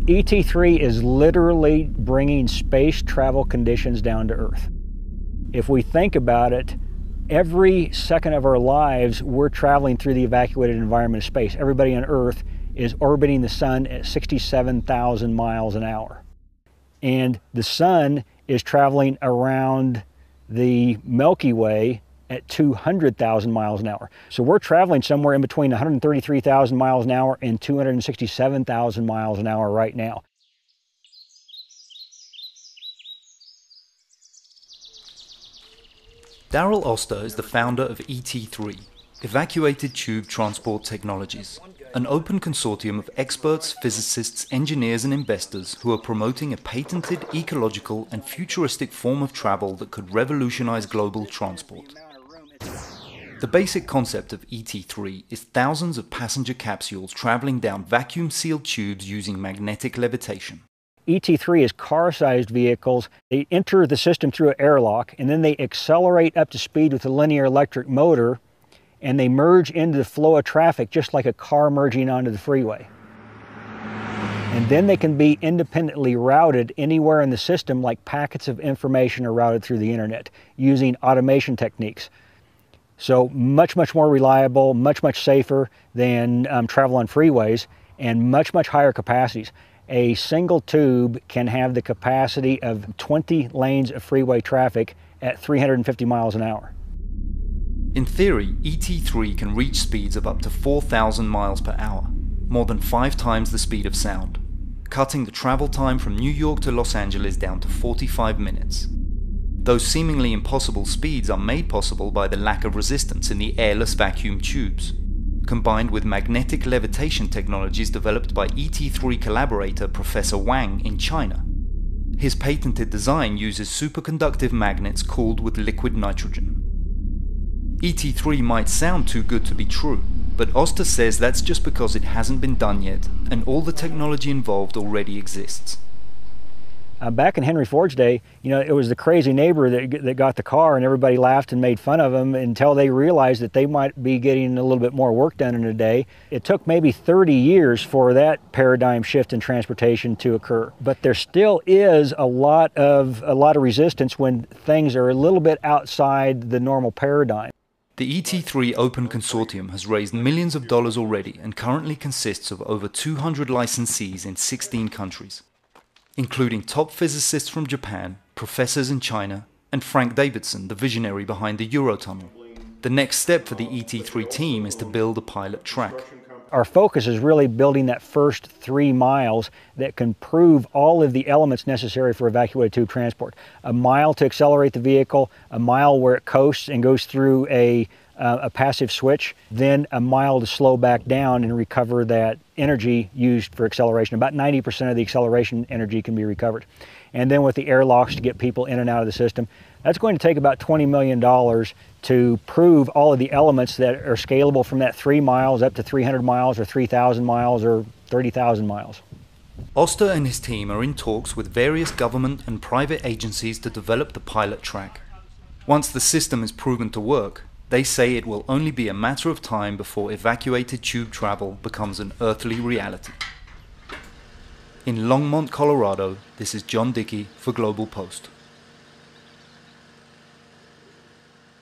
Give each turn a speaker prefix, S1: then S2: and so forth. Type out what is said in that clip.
S1: ET3 is literally bringing space travel conditions down to Earth. If we think about it, every second of our lives, we're traveling through the evacuated environment of space. Everybody on Earth is orbiting the sun at 67,000 miles an hour. And the sun is traveling around the Milky Way at 200,000 miles an hour. So we're traveling somewhere in between 133,000 miles an hour and 267,000 miles an hour right now.
S2: Daryl Oster is the founder of ET3, Evacuated Tube Transport Technologies, an open consortium of experts, physicists, engineers and investors who are promoting a patented, ecological and futuristic form of travel that could revolutionize global transport. The basic concept of ET3 is thousands of passenger capsules traveling down vacuum-sealed tubes using magnetic levitation.
S1: ET3 is car-sized vehicles. They enter the system through an airlock, and then they accelerate up to speed with a linear electric motor, and they merge into the flow of traffic just like a car merging onto the freeway. And then they can be independently routed anywhere in the system, like packets of information are routed through the internet using automation techniques. So much more reliable, much safer than travel on freeways, and much higher capacities. A single tube can have the capacity of 20 lanes of freeway traffic at 350 miles an hour.
S2: In theory, ET3 can reach speeds of up to 4,000 miles per hour, more than 5 times the speed of sound, cutting the travel time from New York to Los Angeles down to 45 minutes. Those seemingly impossible speeds are made possible by the lack of resistance in the airless vacuum tubes, combined with magnetic levitation technologies developed by ET3 collaborator Professor Wang in China. His patented design uses superconductive magnets cooled with liquid nitrogen. ET3 might sound too good to be true, but Oster says that's just because it hasn't been done yet, and all the technology involved already exists.
S1: Back in Henry Ford's day, it was the crazy neighbor that got the car, and everybody laughed and made fun of him until they realized that they might be getting a little bit more work done in a day. It took maybe 30 years for that paradigm shift in transportation to occur. But there still is a lot of resistance when things are a little bit outside the normal paradigm.
S2: The ET3 Open Consortium has raised millions of dollars already and currently consists of over 200 licensees in 16 countries, including top physicists from Japan, professors in China, and Frank Davidson, the visionary behind the Eurotunnel. The next step for the ET3 team is to build a pilot track.
S1: Our focus is really building that first 3 miles that can prove all of the elements necessary for evacuated tube transport. A mile to accelerate the vehicle, a mile where it coasts and goes through a passive switch, then a mile to slow back down and recover that energy used for acceleration. About 90% of the acceleration energy can be recovered. And then with the airlocks to get people in and out of the system, that's going to take about $20 million to prove all of the elements that are scalable from that 3 miles up to 300 miles or 3,000 miles or 30,000 miles.
S2: Oster and his team are in talks with various government and private agencies to develop the pilot track. Once the system is proven to work, they say it will only be a matter of time before evacuated tube travel becomes an earthly reality. In Longmont, Colorado, this is John Dickey for Global Post.